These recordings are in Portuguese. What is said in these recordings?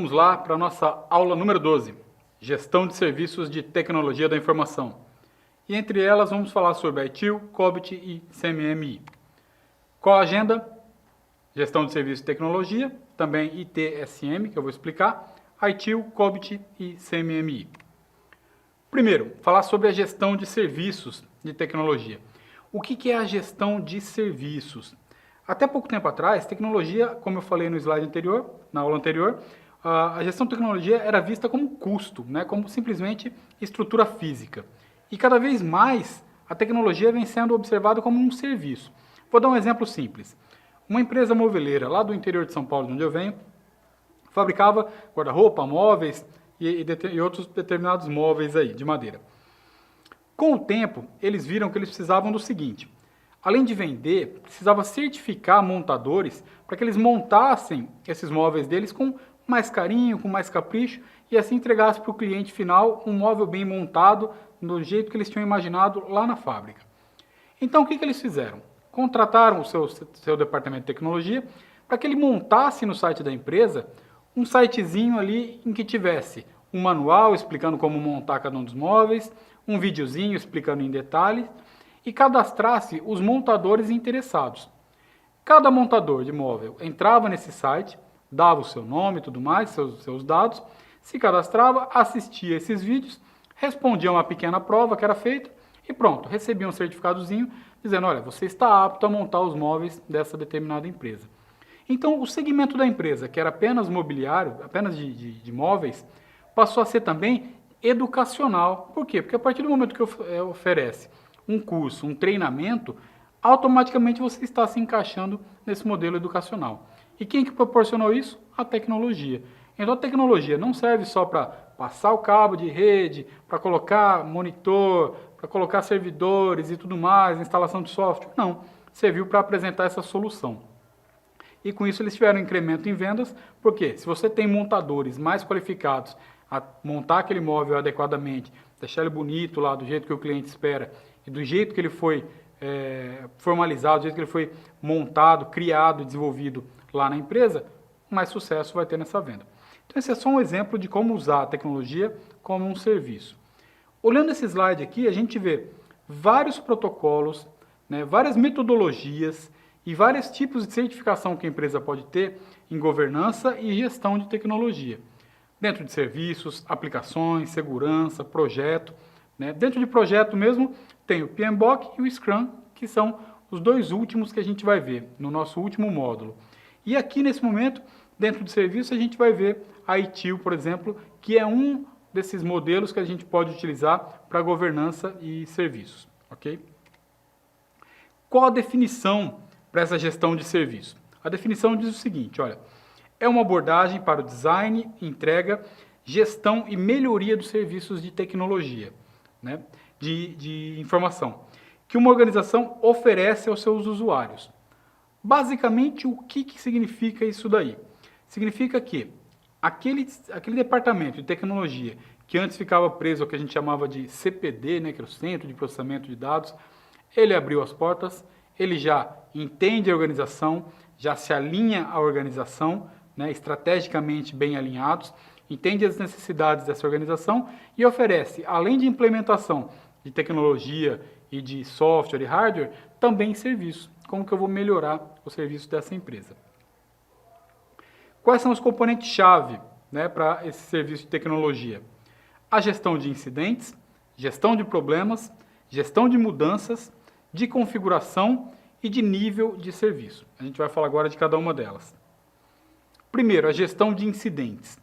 vamos lá para a nossa aula número 12, Gestão de Serviços de Tecnologia da Informação. E entre elas vamos falar sobre ITIL, COBIT e CMMI. Qual a agenda? Gestão de Serviços de Tecnologia, também ITSM, que eu vou explicar, ITIL, COBIT e CMMI. Primeiro, falar sobre a gestão de serviços de tecnologia. O que é a gestão de serviços? Até pouco tempo atrás, tecnologia, como eu falei no slide anterior, na aula anterior, a gestão de tecnologia era vista como custo, né, como simplesmente estrutura física. E cada vez mais a tecnologia vem sendo observada como um serviço. Vou dar um exemplo simples. Uma empresa moveleira lá do interior de São Paulo, de onde eu venho, fabricava guarda-roupa, móveis e outros determinados móveis aí, de madeira. Com o tempo, eles viram que eles precisavam do seguinte: além de vender, precisava certificar montadores para que eles montassem esses móveis deles com mais carinho, com mais capricho e assim entregasse para o cliente final um móvel bem montado do jeito que eles tinham imaginado lá na fábrica. Então, o que eles fizeram? Contrataram o seu departamento de tecnologia para que ele montasse no site da empresa um sitezinho ali em que tivesse um manual explicando como montar cada um dos móveis, um videozinho explicando em detalhes e cadastrasse os montadores interessados. Cada montador de móvel entrava nesse site, dava o seu nome e tudo mais, seus dados, se cadastrava, assistia esses vídeos, respondia uma pequena prova que era feita e pronto, recebia um certificadozinho dizendo: olha, você está apto a montar os móveis dessa determinada empresa. Então, o segmento da empresa, que era apenas mobiliário, apenas de móveis, passou a ser também educacional. Por quê? Porque a partir do momento que oferece um curso, um treinamento, automaticamente você está se encaixando nesse modelo educacional. E quem que proporcionou isso? A tecnologia. Então a tecnologia não serve só para passar o cabo de rede, para colocar monitor, para colocar servidores e tudo mais, instalação de software. Não, serviu para apresentar essa solução. E com isso eles tiveram um incremento em vendas, porque se você tem montadores mais qualificados a montar aquele móvel adequadamente, deixar ele bonito lá do jeito que o cliente espera e do jeito que ele foi formalizado, do jeito que ele foi montado, criado e desenvolvido lá na empresa, mais sucesso vai ter nessa venda. Então esse é só um exemplo de como usar a tecnologia como um serviço. Olhando esse slide aqui, a gente vê vários protocolos, né, várias metodologias e vários tipos de certificação que a empresa pode ter em governança e gestão de tecnologia. Dentro de serviços, aplicações, segurança, projeto. Né? Dentro de projeto mesmo, tem o PMBOK e o Scrum, que são os dois últimos que a gente vai ver no nosso último módulo. E aqui, nesse momento, dentro de serviço, a gente vai ver a ITIL, por exemplo, que é um desses modelos que a gente pode utilizar para governança e serviços. Ok? Qual a definição para essa gestão de serviço? A definição diz o seguinte, olha, é uma abordagem para o design, entrega, gestão e melhoria dos serviços de tecnologia, né, de informação, que uma organização oferece aos seus usuários. Basicamente, o que significa isso daí? Significa que aquele departamento de tecnologia que antes ficava preso ao que a gente chamava de CPD, né, que era o Centro de Processamento de Dados, ele abriu as portas, ele já entende a organização, já se alinha à organização, né, estrategicamente bem alinhados, entende as necessidades dessa organização e oferece, além de implementação de tecnologia e de software e hardware, também serviço. Como que eu vou melhorar o serviço dessa empresa? Quais são os componentes-chave, né, para esse serviço de tecnologia? A gestão de incidentes, gestão de problemas, gestão de mudanças, de configuração e de nível de serviço. A gente vai falar agora de cada uma delas. Primeiro, a gestão de incidentes.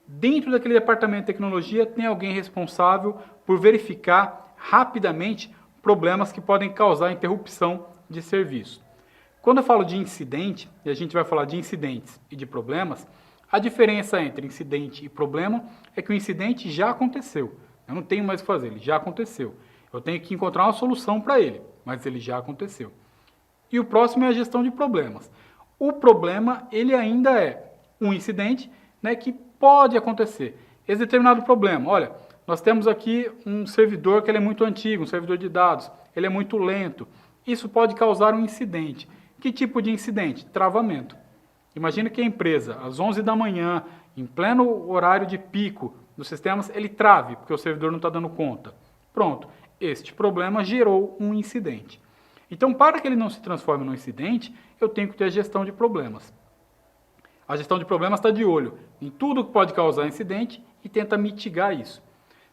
Dentro daquele departamento de tecnologia tem alguém responsável por verificar rapidamente problemas que podem causar interrupção de serviço. Quando eu falo de incidente, e a gente vai falar de incidentes e de problemas, a diferença entre incidente e problema é que o incidente já aconteceu. Eu não tenho mais o que fazer, ele já aconteceu. Eu tenho que encontrar uma solução para ele, mas ele já aconteceu. E o próximo é a gestão de problemas. O problema, ele ainda é um incidente, né, que pode acontecer. Esse determinado problema, olha, nós temos aqui um servidor que ele é muito antigo, um servidor de dados, ele é muito lento. Isso pode causar um incidente. Que tipo de incidente? Travamento. Imagina que a empresa, às 11 da manhã, em pleno horário de pico dos sistemas, ele trave, porque o servidor não está dando conta. Pronto, este problema gerou um incidente. Então, para que ele não se transforme num incidente, eu tenho que ter a gestão de problemas. A gestão de problemas está de olho em tudo que pode causar incidente e tenta mitigar isso.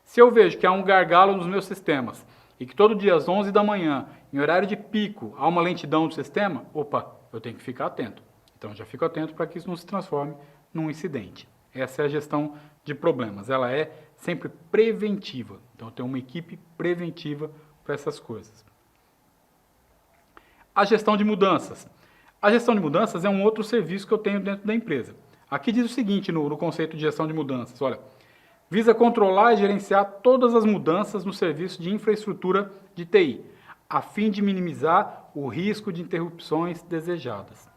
Se eu vejo que há um gargalo nos meus sistemas e que todo dia às 11 da manhã, em horário de pico, há uma lentidão do sistema, opa, eu tenho que ficar atento. Então, já fico atento para que isso não se transforme num incidente. Essa é a gestão de problemas. Ela é sempre preventiva. Então, eu tenho uma equipe preventiva para essas coisas. A gestão de mudanças. A gestão de mudanças é um outro serviço que eu tenho dentro da empresa. Aqui diz o seguinte no conceito de gestão de mudanças, olha, visa controlar e gerenciar todas as mudanças no serviço de infraestrutura de TI, a fim de minimizar o risco de interrupções desejadas.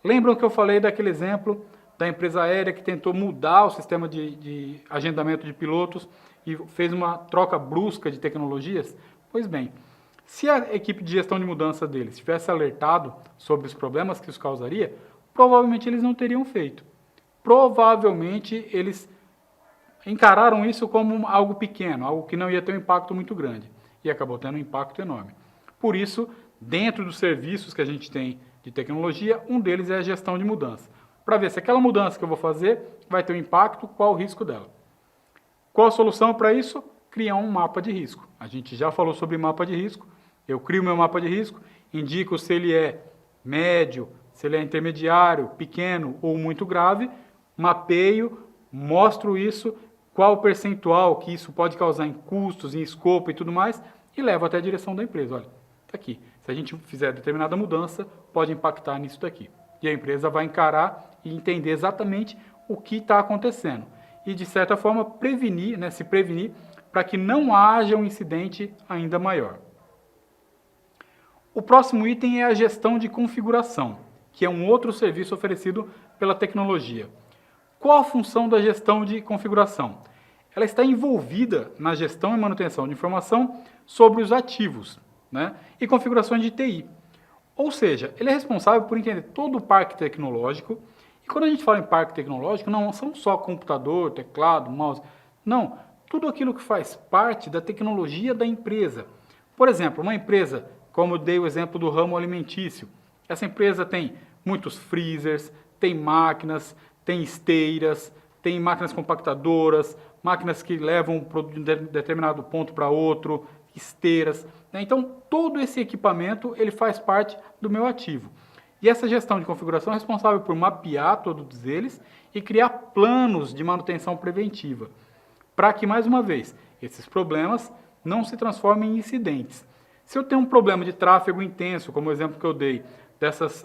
Lembram que eu falei daquele exemplo da empresa aérea que tentou mudar o sistema de agendamento de pilotos e fez uma troca brusca de tecnologias? Pois bem, se a equipe de gestão de mudança deles tivesse alertado sobre os problemas que isso causaria, provavelmente eles não teriam feito. Provavelmente eles encararam isso como algo pequeno, algo que não ia ter um impacto muito grande. E acabou tendo um impacto enorme. Por isso, dentro dos serviços que a gente tem de tecnologia, um deles é a gestão de mudança. Para ver se aquela mudança que eu vou fazer vai ter um impacto, qual o risco dela. Qual a solução para isso? Criar um mapa de risco. A gente já falou sobre mapa de risco. Eu crio meu mapa de risco, indico se ele é médio, se ele é intermediário, pequeno ou muito grave, mapeio, mostro isso, qual o percentual que isso pode causar em custos, em escopo e tudo mais, e levo até a direção da empresa. Olha, está aqui. Se a gente fizer determinada mudança, pode impactar nisso daqui. E a empresa vai encarar e entender exatamente o que está acontecendo. E, de certa forma, prevenir, se prevenir para que não haja um incidente ainda maior. O próximo item é a gestão de configuração, que é um outro serviço oferecido pela tecnologia. Qual a função da gestão de configuração? Ela está envolvida na gestão e manutenção de informação sobre os ativos, e configurações de TI. Ou seja, ele é responsável por entender todo o parque tecnológico. E quando a gente fala em parque tecnológico, não são só computador, teclado, mouse. Não, tudo aquilo que faz parte da tecnologia da empresa. Por exemplo, uma empresa, como eu dei o exemplo do ramo alimentício, essa empresa tem muitos freezers, tem máquinas, tem esteiras, tem máquinas compactadoras, máquinas que levam um produto de determinado ponto para outro, esteiras. Então, todo esse equipamento ele faz parte do meu ativo. E essa gestão de configuração é responsável por mapear todos eles e criar planos de manutenção preventiva, para que, mais uma vez, esses problemas não se transformem em incidentes. Se eu tenho um problema de tráfego intenso, como o exemplo que eu dei, dessas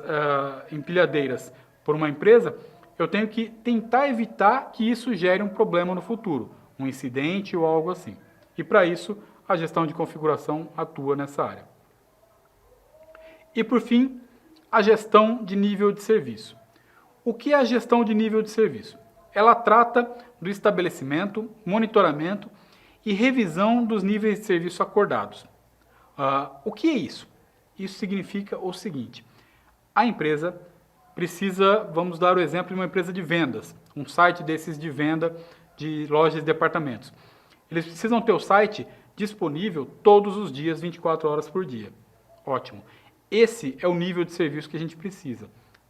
empilhadeiras por uma empresa, eu tenho que tentar evitar que isso gere um problema no futuro, um incidente ou algo assim. E para isso, a gestão de configuração atua nessa área. E por fim, a gestão de nível de serviço. O que é a gestão de nível de serviço? Ela trata do estabelecimento, monitoramento e revisão dos níveis de serviço acordados. O que é isso? Isso significa o seguinte: a empresa precisa, vamos dar o exemplo de uma empresa de vendas, um site desses de venda de lojas e departamentos. Eles precisam ter o site disponível todos os dias, 24 horas por dia. Ótimo. Esse é o nível de serviço que a gente precisa.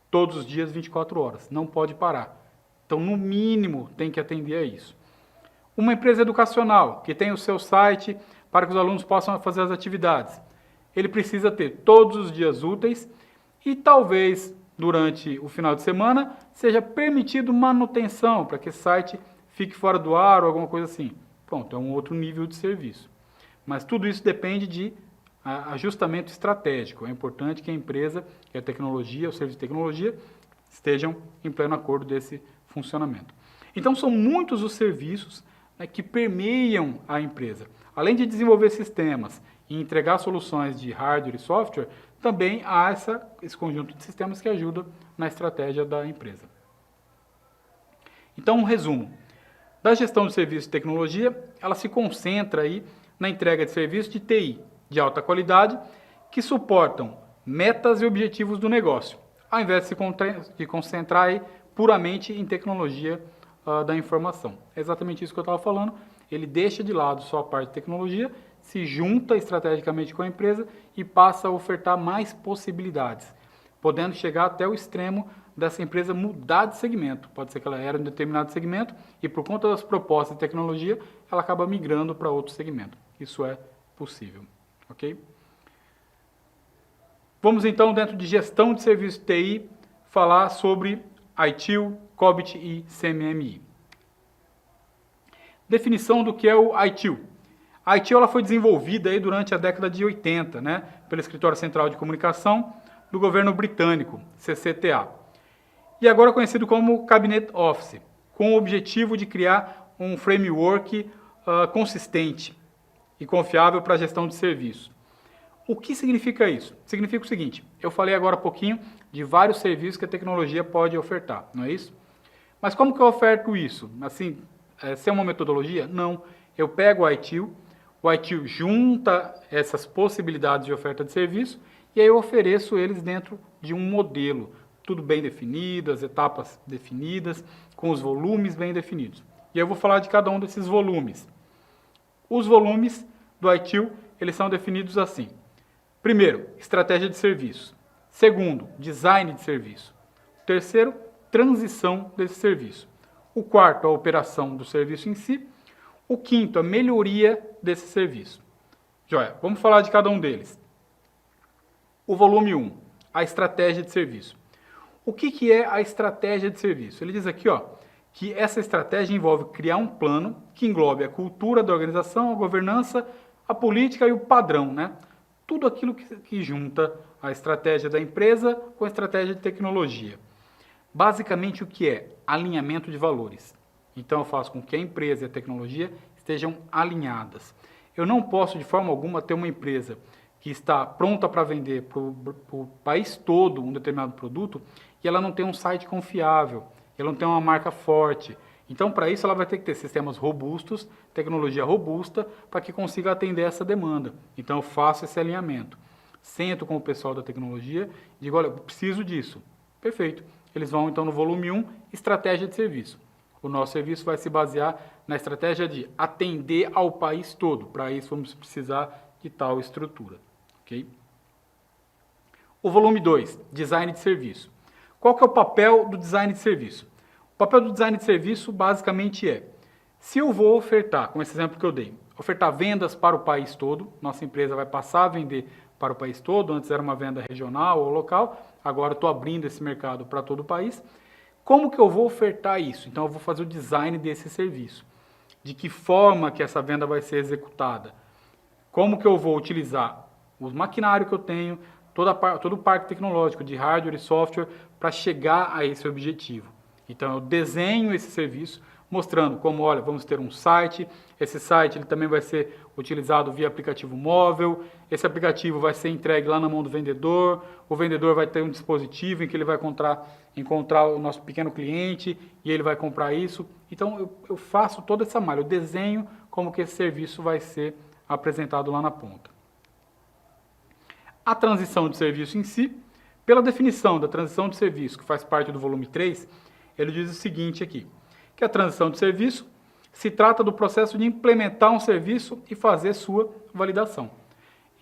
Todos os dias, 24 horas. Não pode parar. Então, no mínimo, tem que atender a isso. Uma empresa educacional, que tem o seu site para que os alunos possam fazer as atividades. Ele precisa ter todos os dias úteis e talvez, durante o final de semana, seja permitido manutenção para que esse site fique fora do ar ou alguma coisa assim. Pronto, é um outro nível de serviço. Mas tudo isso depende de ajustamento estratégico. É importante que a empresa, que a tecnologia, o serviço de tecnologia, estejam em pleno acordo desse funcionamento. Então, são muitos os serviços que permeiam a empresa. Além de desenvolver sistemas e entregar soluções de hardware e software, também há esse conjunto de sistemas que ajuda na estratégia da empresa. Então, um resumo. Da gestão de serviços de tecnologia, ela se concentra aí na entrega de serviços de TI de alta qualidade que suportam metas e objetivos do negócio, ao invés de se concentrar aí puramente em tecnologia da informação. É exatamente isso que eu estava falando. Ele deixa de lado só a parte de tecnologia, se junta estrategicamente com a empresa e passa a ofertar mais possibilidades, podendo chegar até o extremo dessa empresa mudar de segmento. Pode ser que ela era em um determinado segmento e por conta das propostas de tecnologia, ela acaba migrando para outro segmento. Isso é possível, ok? Vamos então, dentro de gestão de serviço de TI, falar sobre ITIL, COBIT e CMMI. Definição do que é o ITIL. A ITIL ela foi desenvolvida aí durante a década de 80, né, pelo Escritório Central de Comunicação do governo britânico, CCTA. E agora conhecido como Cabinet Office, com o objetivo de criar um framework consistente e confiável para a gestão de serviços. O que significa isso? Significa o seguinte, eu falei agora há pouquinho de vários serviços que a tecnologia pode ofertar, não é isso? Mas como que eu oferto isso? Assim, sem uma metodologia? Não. Eu pego o ITIL junta essas possibilidades de oferta de serviço e aí eu ofereço eles dentro de um modelo, tudo bem definido, as etapas definidas, com os volumes bem definidos. E eu vou falar de cada um desses volumes. Os volumes do ITIL, eles são definidos assim. Primeiro, estratégia de serviço. Segundo, design de serviço. Terceiro, transição desse serviço. O quarto, a operação do serviço em si. O quinto, a melhoria desse serviço. Joia, vamos falar de cada um deles. O volume 1, a estratégia de serviço. O que é a estratégia de serviço? Ele diz aqui, que essa estratégia envolve criar um plano que englobe a cultura da organização, a governança, a política e o padrão, né? Tudo aquilo que junta a estratégia da empresa com a estratégia de tecnologia. Basicamente, o que é? Alinhamento de valores. Então, eu faço com que a empresa e a tecnologia estejam alinhadas. Eu não posso, de forma alguma, ter uma empresa que está pronta para vender para o país todo um determinado produto e ela não tem um site confiável, ela não tem uma marca forte. Então, para isso, ela vai ter que ter sistemas robustos, tecnologia robusta, para que consiga atender essa demanda. Então, eu faço esse alinhamento. Sento com o pessoal da tecnologia e digo, olha, eu preciso disso. Perfeito. Eles vão, então, no volume 1, estratégia de serviço. O nosso serviço vai se basear na estratégia de atender ao país todo. Para isso, vamos precisar de tal estrutura. Okay? O volume 2, design de serviço. Qual que é o papel do design de serviço? O papel do design de serviço basicamente é, se eu vou ofertar, como esse exemplo que eu dei, ofertar vendas para o país todo, nossa empresa vai passar a vender para o país todo, antes era uma venda regional ou local, agora estou abrindo esse mercado para todo o país. Como que eu vou ofertar isso? Então eu vou fazer o design desse serviço. De que forma que essa venda vai ser executada? Como que eu vou utilizar o maquinário que eu tenho, todo o parque tecnológico de hardware e software para chegar a esse objetivo. Então eu desenho esse serviço mostrando como, olha, vamos ter um site, esse site ele também vai ser utilizado via aplicativo móvel, esse aplicativo vai ser entregue lá na mão do vendedor, o vendedor vai ter um dispositivo em que ele vai encontrar o nosso pequeno cliente e ele vai comprar isso. Então eu faço toda essa malha, eu desenho como que esse serviço vai ser apresentado lá na ponta. A transição de serviço em si, pela definição da transição de serviço, que faz parte do volume 3, ele diz o seguinte aqui, que a transição de serviço se trata do processo de implementar um serviço e fazer sua validação.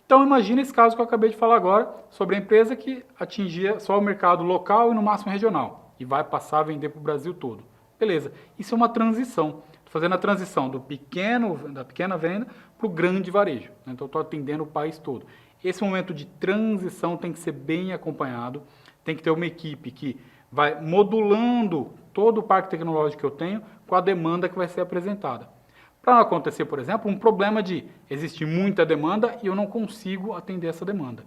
Então imagine esse caso que eu acabei de falar agora, sobre a empresa que atingia só o mercado local e no máximo regional, e vai passar a vender para o Brasil todo. Beleza, isso é uma transição. Estou fazendo a transição da pequena venda para o grande varejo. Então estou atendendo o país todo. Esse momento de transição tem que ser bem acompanhado, tem que ter uma equipe que vai modulando todo o parque tecnológico que eu tenho com a demanda que vai ser apresentada. Para não acontecer, por exemplo, um problema de existir muita demanda e eu não consigo atender essa demanda,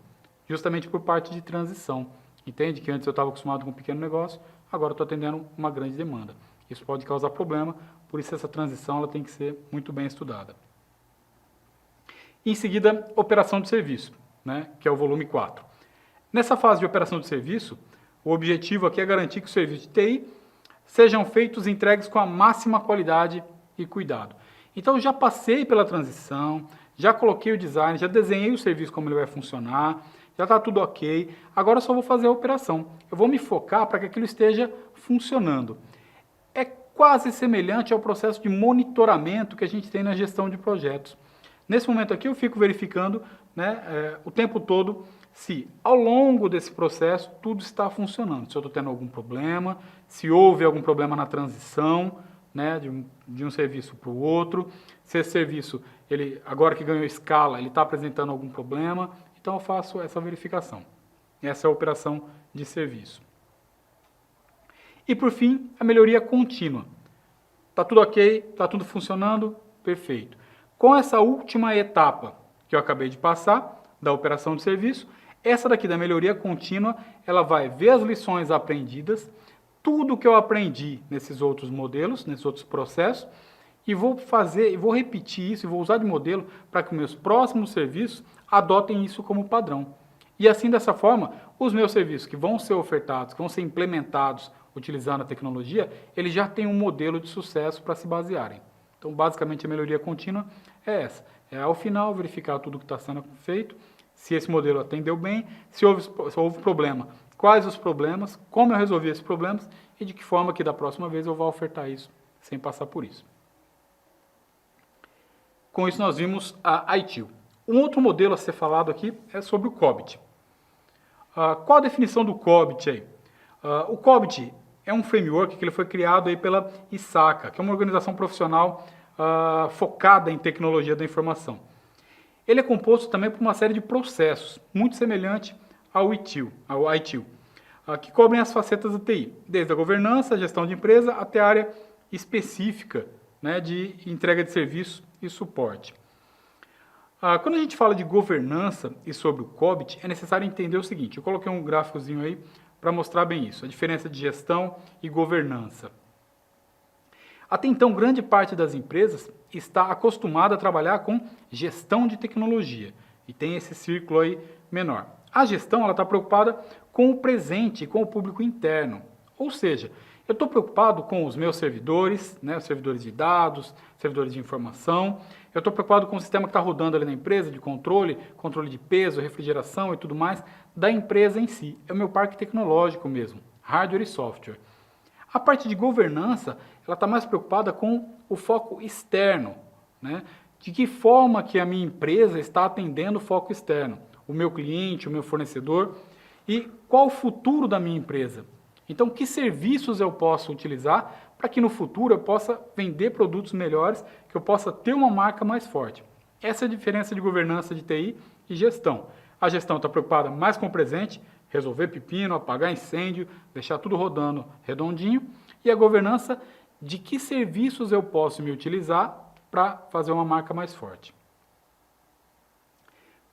justamente por parte de transição. Entende que antes eu estava acostumado com um pequeno negócio, agora estou atendendo uma grande demanda. Isso pode causar problema, por isso essa transição ela tem que ser muito bem estudada. Em seguida, operação de serviço, né, que é o volume 4. Nessa fase de operação de serviço, o objetivo aqui é garantir que os serviços de TI sejam feitos e entregues com a máxima qualidade e cuidado. Então, já passei pela transição, já coloquei o design, já desenhei o serviço como ele vai funcionar, já está tudo ok, agora eu só vou fazer a operação. Eu vou me focar para que aquilo esteja funcionando. É quase semelhante ao processo de monitoramento que a gente tem na gestão de projetos. Nesse momento aqui eu fico verificando, né, o tempo todo se ao longo desse processo tudo está funcionando, se eu estou tendo algum problema, se houve algum problema na transição, né, de um serviço para o outro, se esse serviço, ele, agora que ganhou escala, ele está apresentando algum problema, então eu faço essa verificação. Essa é a operação de serviço. E por fim, a melhoria contínua. Está tudo ok, está tudo funcionando, perfeito. Com essa última etapa que eu acabei de passar, da operação de serviço, essa daqui da melhoria contínua, ela vai ver as lições aprendidas, tudo que eu aprendi nesses outros modelos, nesses outros processos, e vou repetir isso, e vou usar de modelo para que meus próximos serviços adotem isso como padrão. E assim, dessa forma, os meus serviços que vão ser ofertados, que vão ser implementados utilizando a tecnologia, eles já têm um modelo de sucesso para se basearem. Então, basicamente, a melhoria contínua é essa. É, ao final, verificar tudo que está sendo feito, se esse modelo atendeu bem, se houve problema, quais os problemas, como eu resolvi esses problemas e de que forma que da próxima vez eu vou ofertar isso sem passar por isso. Com isso, nós vimos a ITIL. Um outro modelo a ser falado aqui é sobre o COBIT. Qual a definição do COBIT aí? O COBIT é um framework que ele foi criado aí pela ISACA, que é uma organização profissional focada em tecnologia da informação. Ele é composto também por uma série de processos, muito semelhante ao ITIL, que cobrem as facetas da TI, desde a governança, a gestão de empresa, até a área específica, né, de entrega de serviço e suporte. Quando a gente fala de governança e sobre o COBIT, é necessário entender o seguinte, eu coloquei um gráficozinho aí para mostrar bem isso, a diferença de gestão e governança. Até então, grande parte das empresas está acostumada a trabalhar com gestão de tecnologia e tem esse círculo aí menor. A gestão ela está preocupada com o presente, com o público interno, ou seja, eu estou preocupado com os meus servidores, né, os servidores de dados, servidores de informação. Eu estou preocupado com o sistema que está rodando ali na empresa, de controle de peso, refrigeração e tudo mais, da empresa em si. É o meu parque tecnológico mesmo, hardware e software. A parte de governança, ela está mais preocupada com o foco externo, né? De que forma que a minha empresa está atendendo o foco externo, o meu cliente, o meu fornecedor, e qual o futuro da minha empresa. Então, que serviços eu posso utilizar para que no futuro eu possa vender produtos melhores, que eu possa ter uma marca mais forte. Essa é a diferença de governança de TI e gestão. A gestão está preocupada mais com o presente, resolver pepino, apagar incêndio, deixar tudo rodando redondinho. E a governança de que serviços eu posso me utilizar para fazer uma marca mais forte.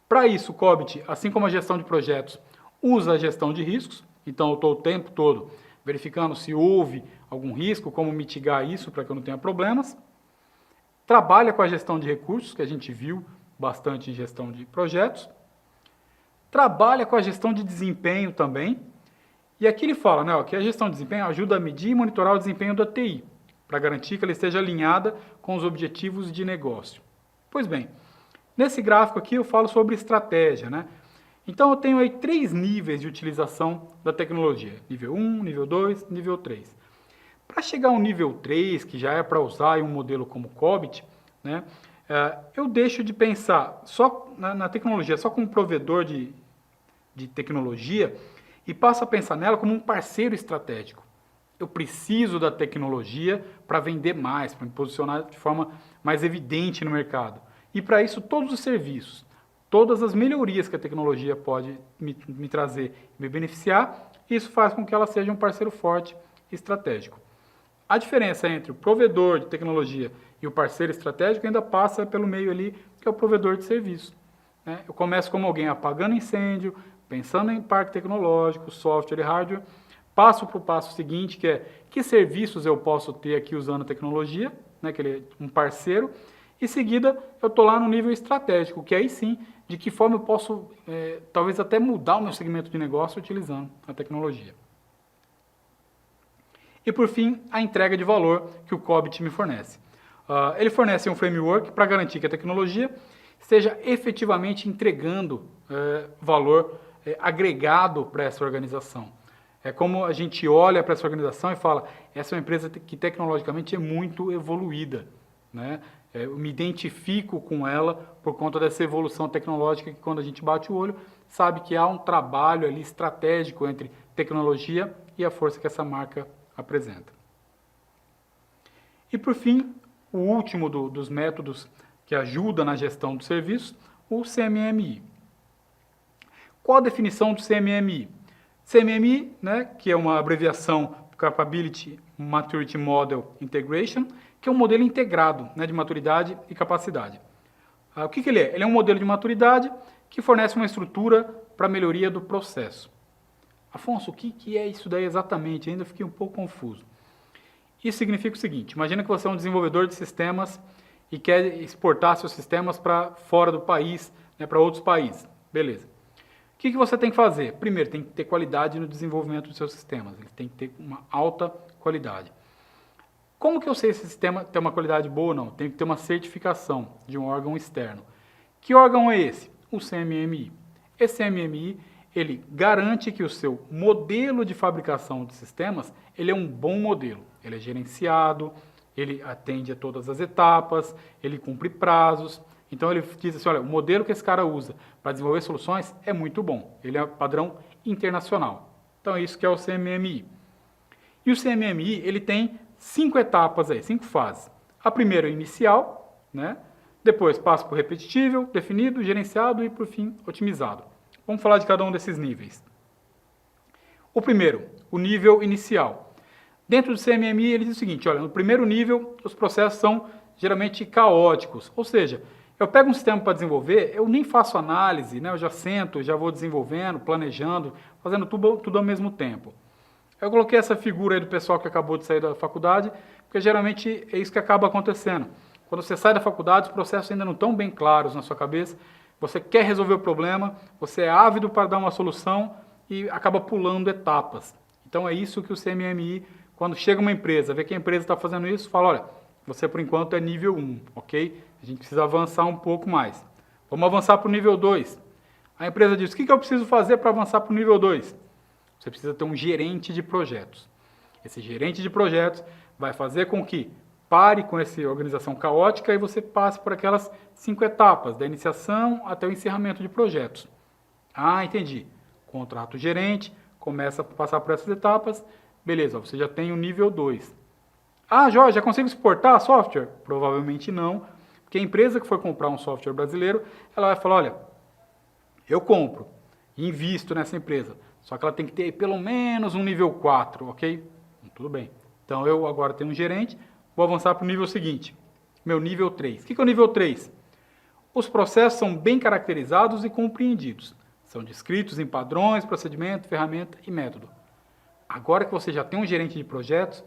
Para isso, o COBIT, assim como a gestão de projetos, usa a gestão de riscos. Então, eu estou o tempo todo verificando se houve algum risco, como mitigar isso para que eu não tenha problemas. Trabalha com a gestão de recursos, que a gente viu bastante em gestão de projetos. Trabalha com a gestão de desempenho também. E aqui ele fala, né, que a gestão de desempenho ajuda a medir e monitorar o desempenho da TI, para garantir que ela esteja alinhada com os objetivos de negócio. Pois bem, nesse gráfico aqui eu falo sobre estratégia, né? Então, eu tenho aí 3 níveis de utilização da tecnologia. Nível 1, nível 2, nível 3. Para chegar ao nível 3, que já é para usar em um modelo como o COBIT, né, eu deixo de pensar só na tecnologia, só como provedor de tecnologia, e passo a pensar nela como um parceiro estratégico. Eu preciso da tecnologia para vender mais, para me posicionar de forma mais evidente no mercado. E para isso, todos os serviços, todas as melhorias que a tecnologia pode me trazer, me beneficiar, isso faz com que ela seja um parceiro forte e estratégico. A diferença entre o provedor de tecnologia e o parceiro estratégico ainda passa pelo meio ali, que é o provedor de serviço. Né? Eu começo como alguém apagando incêndio, pensando em parque tecnológico, software e hardware, passo para o passo seguinte, que é que serviços eu posso ter aqui usando a tecnologia, né, que ele é um parceiro, e em seguida eu estou lá no nível estratégico, que aí sim, de que forma eu posso talvez até mudar o meu segmento de negócio utilizando a tecnologia. E por fim, a entrega de valor que o COBIT me fornece. Ele fornece um framework para garantir que a tecnologia esteja efetivamente entregando valor agregado para essa organização. É como a gente olha para essa organização e fala, essa é uma empresa que tecnologicamente é muito evoluída, né? Eu me identifico com ela por conta dessa evolução tecnológica que quando a gente bate o olho, sabe que há um trabalho ali estratégico entre tecnologia e a força que essa marca apresenta. E por fim, o último dos métodos que ajuda na gestão do serviço, o CMMI. Qual a definição do CMMI? CMMI, né, que é uma abreviação Capability Maturity Model Integration, que é um modelo integrado, né, de maturidade e capacidade. O que ele é? Ele é um modelo de maturidade que fornece uma estrutura para a melhoria do processo. Afonso, o que é isso daí exatamente? Ainda fiquei um pouco confuso. Isso significa o seguinte, imagina que você é um desenvolvedor de sistemas e quer exportar seus sistemas para fora do país, né, para outros países. Beleza. O que você tem que fazer? Primeiro, tem que ter qualidade no desenvolvimento dos seus sistemas. Ele tem que ter uma alta qualidade. Como que eu sei se esse sistema tem uma qualidade boa ou não? Tem que ter uma certificação de um órgão externo. Que órgão é esse? O CMMI. Esse CMMI, ele garante que o seu modelo de fabricação de sistemas, ele é um bom modelo. Ele é gerenciado, ele atende a todas as etapas, ele cumpre prazos. Então ele diz assim, olha, o modelo que esse cara usa para desenvolver soluções é muito bom. Ele é padrão internacional. Então é isso que é o CMMI. E o CMMI, ele tem 5 etapas aí, 5 fases. A primeira é inicial, né? Depois passa por repetitível, definido, gerenciado e por fim otimizado. Vamos falar de cada um desses níveis. O primeiro, o nível inicial. Dentro do CMMI ele diz o seguinte, olha, no primeiro nível os processos são geralmente caóticos, ou seja, eu pego um sistema para desenvolver, eu nem faço análise, né? Eu já sento, já vou desenvolvendo, planejando, fazendo tudo ao mesmo tempo. Eu coloquei essa figura aí do pessoal que acabou de sair da faculdade, porque geralmente é isso que acaba acontecendo. Quando você sai da faculdade, os processos ainda não estão bem claros na sua cabeça, você quer resolver o problema, você é ávido para dar uma solução e acaba pulando etapas. Então é isso que o CMMI, quando chega uma empresa, vê que a empresa está fazendo isso, fala, olha, você por enquanto é nível 1, ok? A gente precisa avançar um pouco mais. Vamos avançar para o nível 2. A empresa diz, o que eu preciso fazer para avançar para o nível 2? Você precisa ter um gerente de projetos. Esse gerente de projetos vai fazer com que pare com essa organização caótica e você passe por aquelas 5 etapas, da iniciação até o encerramento de projetos. Ah, entendi. Contrata o gerente, começa a passar por essas etapas, beleza, você já tem o nível 2. Ah, Jorge, já consigo exportar software? Provavelmente não, porque a empresa que for comprar um software brasileiro, ela vai falar, olha, eu compro, invisto nessa empresa, só que ela tem que ter pelo menos um nível 4, ok? Tudo bem. Então eu agora tenho um gerente, vou avançar para o nível seguinte, meu nível 3. O que é o nível 3? Os processos são bem caracterizados e compreendidos. São descritos em padrões, procedimento, ferramenta e método. Agora que você já tem um gerente de projetos,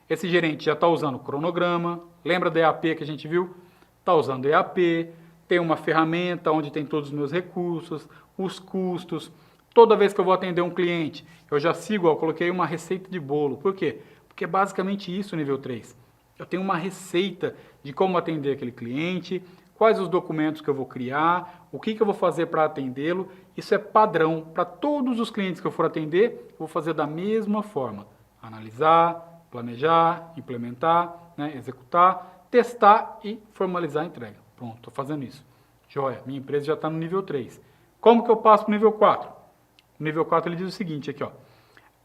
esse gerente já está usando cronograma, lembra da EAP que a gente viu? Está usando EAP, tem uma ferramenta onde tem todos os meus recursos, os custos. Toda vez que eu vou atender um cliente, eu já sigo, eu coloquei uma receita de bolo. Por quê? Porque é basicamente isso o nível 3. Eu tenho uma receita de como atender aquele cliente, quais os documentos que eu vou criar, o que eu vou fazer para atendê-lo. Isso é padrão para todos os clientes que eu for atender, eu vou fazer da mesma forma. Analisar, planejar, implementar, né, executar, testar e formalizar a entrega. Pronto, estou fazendo isso. Joia, minha empresa já está no nível 3. Como que eu passo para o nível 4? O nível 4 ele diz o seguinte aqui, ó.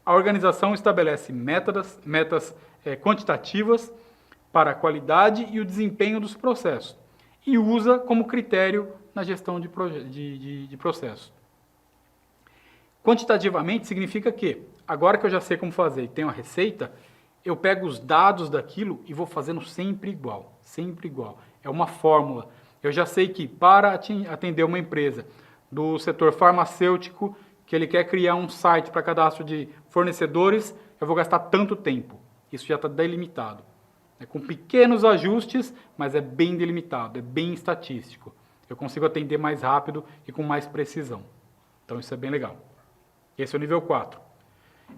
A organização estabelece metas quantitativas para a qualidade e o desempenho dos processos e usa como critério na gestão de processos. Quantitativamente significa que, agora que eu já sei como fazer e tenho a receita, eu pego os dados daquilo e vou fazendo sempre igual, sempre igual. É uma fórmula. Eu já sei que para atender uma empresa do setor farmacêutico, que ele quer criar um site para cadastro de fornecedores, eu vou gastar tanto tempo. Isso já está delimitado. É com pequenos ajustes, mas é bem delimitado, é bem estatístico. Eu consigo atender mais rápido e com mais precisão. Então isso é bem legal. Esse é o nível 4.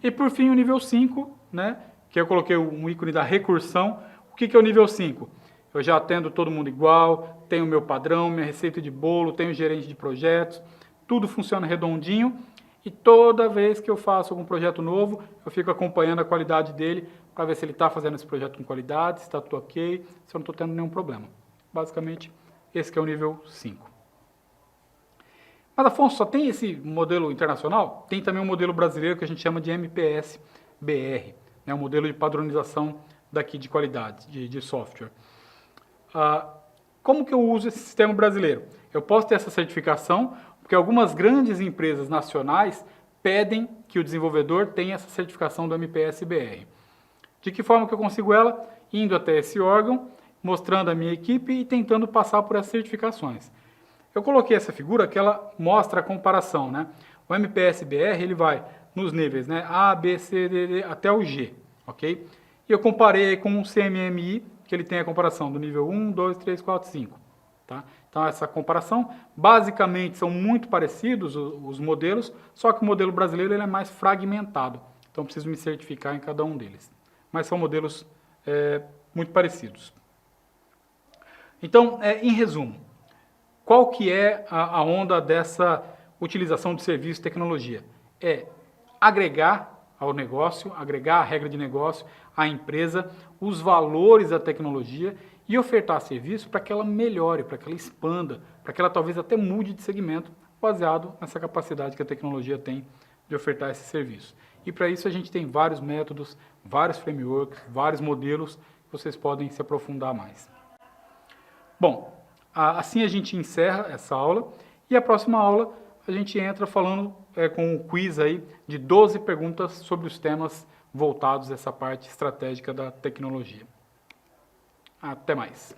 E por fim o nível 5, né, que eu coloquei um ícone da recursão. O que é o nível 5? Eu já atendo todo mundo igual, tenho o meu padrão, minha receita de bolo, tenho gerente de projetos, tudo funciona redondinho. E toda vez que eu faço algum projeto novo, eu fico acompanhando a qualidade dele para ver se ele está fazendo esse projeto com qualidade, se está tudo ok, se eu não estou tendo nenhum problema. Basicamente, esse que é o nível 5. Mas, Afonso, só tem esse modelo internacional? Tem também um modelo brasileiro que a gente chama de MPS-BR, né, um modelo de padronização daqui de qualidade, de software. Como que eu uso esse sistema brasileiro? Eu posso ter essa certificação, porque algumas grandes empresas nacionais pedem que o desenvolvedor tenha essa certificação do MPS-BR. De que forma que eu consigo ela? Indo até esse órgão, mostrando a minha equipe e tentando passar por essas certificações. Eu coloquei essa figura que ela mostra a comparação, né? O MPS-BR ele vai nos níveis, né? A, B, C, D, D até o G, ok? E eu comparei com o CMMI, que ele tem a comparação do nível 1, 2, 3, 4, 5. Tá? Então, essa comparação, basicamente, são muito parecidos os modelos, só que o modelo brasileiro ele é mais fragmentado. Então, preciso me certificar em cada um deles. Mas são modelos muito parecidos. Então, em resumo, qual que é a onda dessa utilização de serviço e tecnologia? É agregar ao negócio, agregar a regra de negócio, à empresa, os valores da tecnologia e ofertar serviço para que ela melhore, para que ela expanda, para que ela talvez até mude de segmento, baseado nessa capacidade que a tecnologia tem de ofertar esse serviço. E para isso a gente tem vários métodos, vários frameworks, vários modelos que vocês podem se aprofundar mais. Bom, assim a gente encerra essa aula e a próxima aula a gente entra falando com um quiz aí de 12 perguntas sobre os temas voltados a essa parte estratégica da tecnologia. Até mais!